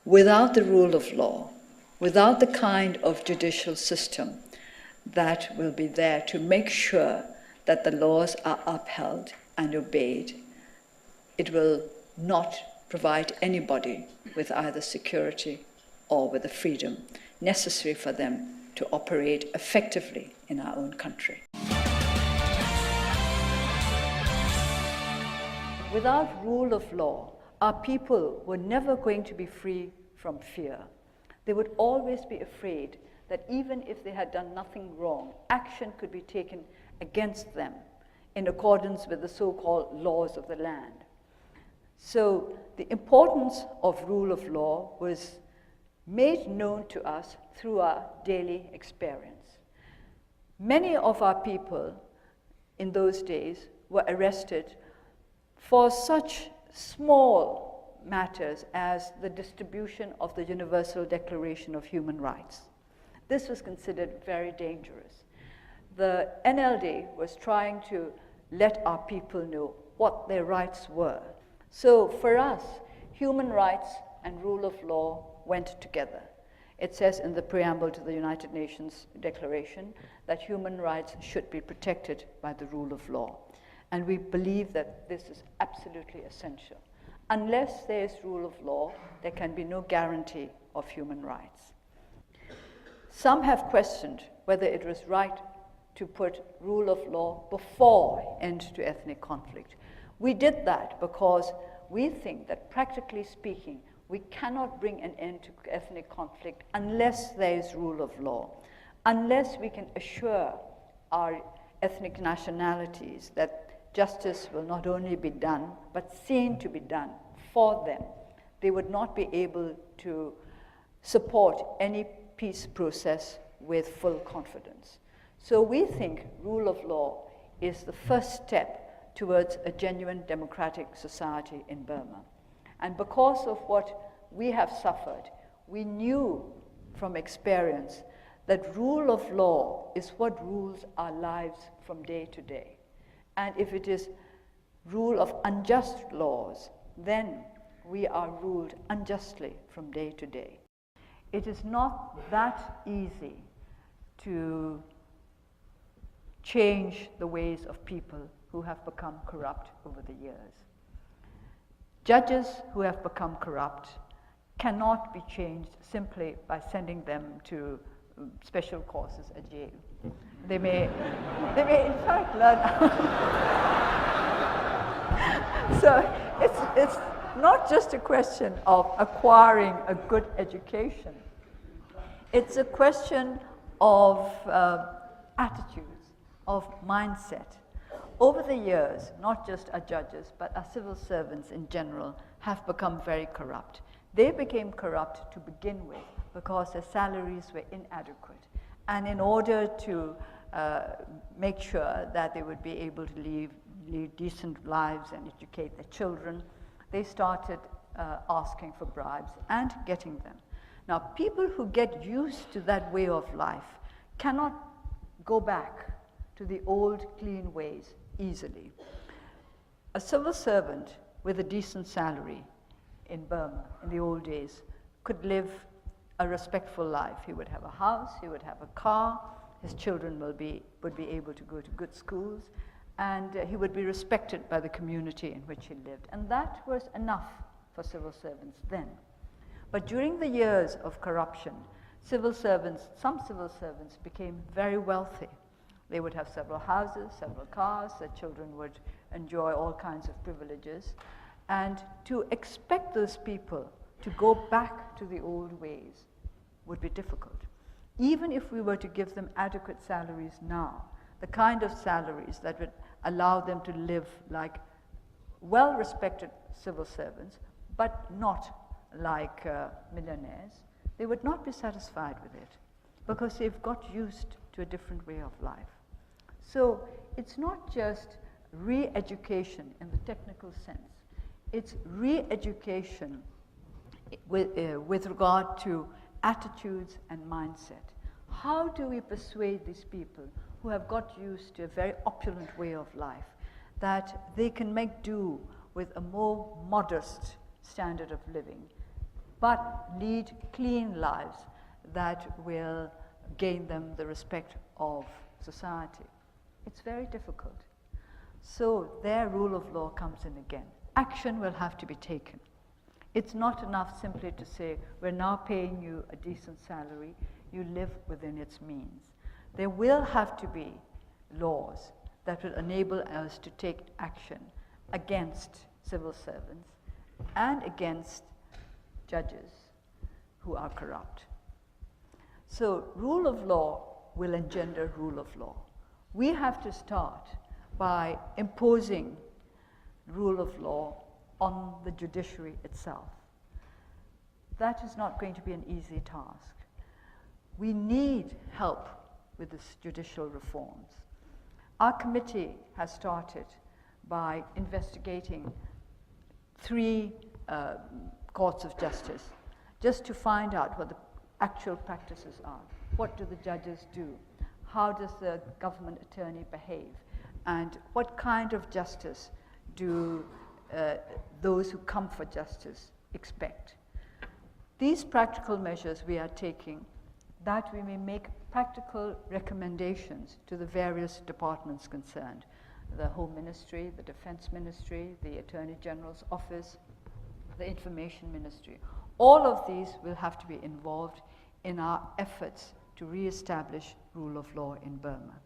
Without the rule of law, without the kind of judicial system that will be there to make sure that the laws are upheld and obeyed, it will not provide anybody with either security or with the freedom necessary for them to operate effectively in our own country. Without rule of law, our people were never going to be free from fear. They would always be afraid that even if they had done nothing wrong, action could be taken against them in accordance with the so-called laws of the land. So the importance of rule of law was made known to us through our daily experience. Many of our people in those days were arrested for such small matters as the distribution of the Universal Declaration of Human Rights. This was considered very dangerous. The NLD was trying to let our people know what their rights were. So for us, human rights and rule of law went together. It says in the preamble to the United Nations Declaration that human rights should be protected by the rule of law. And we believe that this is absolutely essential. Unless there is rule of law, there can be no guarantee of human rights. Some have questioned whether it was right to put rule of law before end to ethnic conflict. We did that because we think that, practically speaking, we cannot bring an end to ethnic conflict unless there is rule of law, unless we can assure our ethnic nationalities that justice will not only be done, but seen to be done for them. They would not be able to support any peace process with full confidence. So we think rule of law is the first step towards a genuine democratic society in Burma. And because of what we have suffered, we knew from experience that rule of law is what rules our lives from day to day. And if it is rule of unjust laws, then we are ruled unjustly from day to day. It is not that easy to change the ways of people who have become corrupt over the years. Judges who have become corrupt cannot be changed simply by sending them to special courses at jail. They may in fact learn. So it's not just a question of acquiring a good education. It's a question of attitudes, of mindset. Over the years, not just our judges, but our civil servants in general have become very corrupt. They became corrupt to begin with because their salaries were inadequate. And in order to make sure that they would be able to lead decent lives and educate their children, they started asking for bribes and getting them. Now, people who get used to that way of life cannot go back to the old clean ways easily. A civil servant with a decent salary in Burma in the old days could live a respectful life. He would have a house, he would have a car, his children would be able to go to good schools, and he would be respected by the community in which he lived. And that was enough for civil servants then. But during the years of corruption, some civil servants became very wealthy. They would have several houses, several cars, their children would enjoy all kinds of privileges. And to expect those people to go back to the old ways would be difficult. Even if we were to give them adequate salaries now, the kind of salaries that would allow them to live like well-respected civil servants, but not like millionaires, they would not be satisfied with it because they've got used to a different way of life. So it's not just re-education in the technical sense. It's re-education with regard to attitudes and mindset. How do we persuade these people who have got used to a very opulent way of life that they can make do with a more modest standard of living but lead clean lives that will gain them the respect of society. It's very difficult. So their rule of law comes in again. Action will have to be taken. It's not enough simply to say, we're now paying you a decent salary, you live within its means. There will have to be laws that will enable us to take action against civil servants and against judges who are corrupt. So rule of law will engender rule of law. We have to start by imposing rule of law on the judiciary itself. That is not going to be an easy task. We need help with this judicial reforms. Our committee has started by investigating 3 courts of justice, just to find out what the actual practices are. What do the judges do? How does the government attorney behave? And what kind of justice do those who come for justice expect? These practical measures we are taking, that we may make practical recommendations to the various departments concerned, the Home Ministry, the Defense Ministry, the Attorney General's Office, the Information Ministry. All of these will have to be involved in our efforts to re-establish rule of law in Burma.